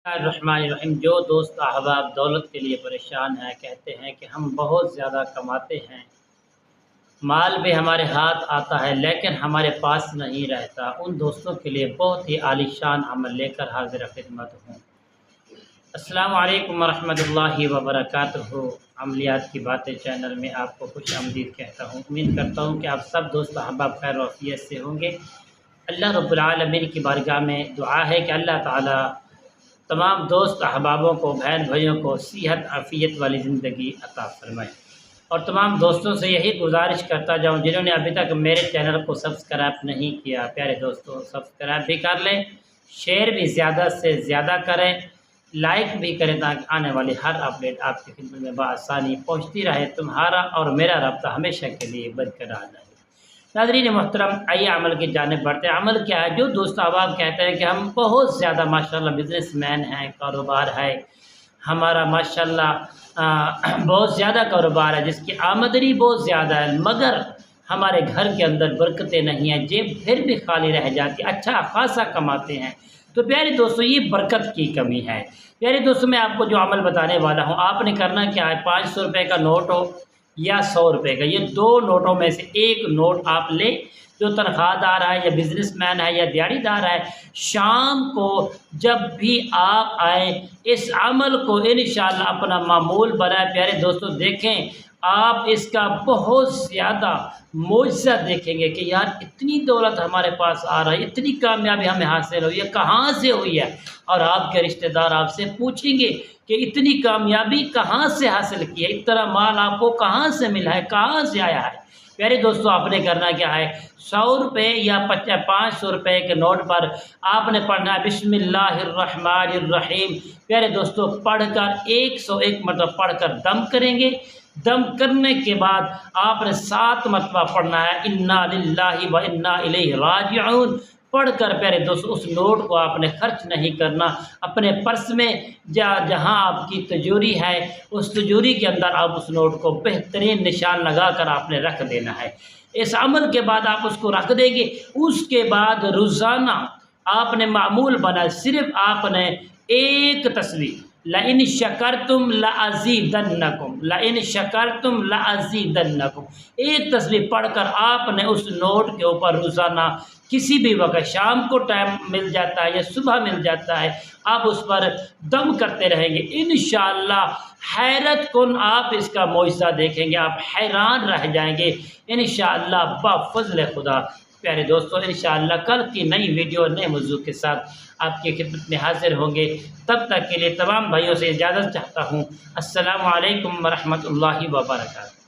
الرحمن जो दोस्त अहबाब दौलत के लिए परेशान हैं, कहते हैं कि हम बहुत ज़्यादा कमाते हैं, माल भी हमारे हाथ आता है लेकिन हमारे पास नहीं रहता, उन दोस्तों के लिए बहुत ही आलीशान अमल लेकर हाजिर खिदमत हूँ। अस्सलामु अलैकुम वरहमतुल्लाहि वबरकातुहू। अमलियात की बातें चैनल में आपको खुश आमदीद कहता हूँ। उम्मीद करता हूँ कि आप सब दोस्त अहबाब खैर वफ़ियत से होंगे। अल्लाह रब्बुल आलमीन की बारगाह में दुआ है कि अल्लाह ताला तमाम दोस्त अहबाबों को, बहन भाइयों को सेहत आफ़ियत वाली ज़िंदगी अता फरमाए। और तमाम दोस्तों से यही गुजारिश करता जाऊं जिन्होंने अभी तक मेरे चैनल को सब्सक्राइब नहीं किया, प्यारे दोस्तों सब्सक्राइब भी कर लें, शेयर भी ज़्यादा से ज़्यादा करें, लाइक भी करें ताकि आने वाली हर अपडेट आपकी खिदमत में बआसानी पहुँचती रहे। तुम्हारा और मेरा रब्ता हमेशा के लिए बरकरार रहे। नाज़रीन मोहतरम, आइए अमल की जानिब बढ़ते हैं। अमल क्या है? जो दोस्त अहबाब कहते हैं कि हम बहुत ज़्यादा माशाल्लाह बिज़नेसमैन हैं, कारोबार है हमारा माशाल्लाह, बहुत ज़्यादा कारोबार है जिसकी आमदनी बहुत ज़्यादा है, मगर हमारे घर के अंदर बरकतें नहीं हैं, जेब फिर भी खाली रह जाती, अच्छा खासा कमाते हैं। तो प्यारे दोस्तों, ये बरकत की कमी है। प्यारे दोस्तों, मैं आपको जो अमल बताने वाला हूँ, आपने करना क्या है, 500 रुपये का नोट हो या 100 रुपये का, ये दो नोटों में से एक नोट आप लें। जो तनख्वाहदार है या बिजनेसमैन है या दिहाड़ीदार है, शाम को जब भी आप आए इस अमल को इंशाअल्लाह अपना मामूल बनाए। प्यारे दोस्तों देखें, आप इसका बहुत ज़्यादा मौजज़ा देखेंगे कि यार इतनी दौलत हमारे पास आ रहा है, इतनी कामयाबी हमें हासिल हुई है, कहाँ से हुई है। और आपके रिश्तेदार आपसे पूछेंगे कि इतनी कामयाबी कहाँ से हासिल की है, इतना माल आपको कहाँ से मिला है, कहाँ से आया है। प्यारे दोस्तों, आपने करना क्या है, 100 रुपये या 500 रुपये के नोट पर आपने पढ़ना है बिस्मिल्लाहिर्रहमानिर्रहीम। प्यारे दोस्तों, पढ़कर 101 मतलब पढ़कर दम करेंगे। दम करने के बाद आपने 7 मरतबा पढ़ना है इन्ना लिल्लाहि व इन्ना इलैहि राजिऊन। पढ़कर प्यारे दोस्तों उस नोट को आपने खर्च नहीं करना, अपने पर्स में जहाँ आपकी तिजोरी है उस तिजोरी के अंदर आप उस नोट को बेहतरीन निशान लगाकर आपने रख देना है। इस अमल के बाद आप उसको रख देंगे। उसके बाद रोज़ाना आपने मामूल बना, सिर्फ आपने एक तस्वीर लइन शकरतुम लअज़ीदन्नकुम, लइन शकरतुम लअज़ीदन्नकुम, एक तस्वीर पढ़कर आपने उस नोट के ऊपर रोज़ाना किसी भी वक्त, शाम को टाइम मिल जाता है या सुबह मिल जाता है, आप उस पर दम करते रहेंगे। इंशाअल्लाह हैरत कुन आप इसका मौजज़ा देखेंगे, आप हैरान रह जाएंगे इंशाअल्लाह बफ़ज़्ल खुदा। प्यारे दोस्तों, इंशाअल्लाह कल की नई वीडियो नए मौजू के साथ आपकी खिदमत में हाजिर होंगे। तब तक के लिए तमाम भाइयों से इजाज़त चाहता हूँ। अस्सलामु अलैकुम वरहमतुल्लाहि वबरकातुहू।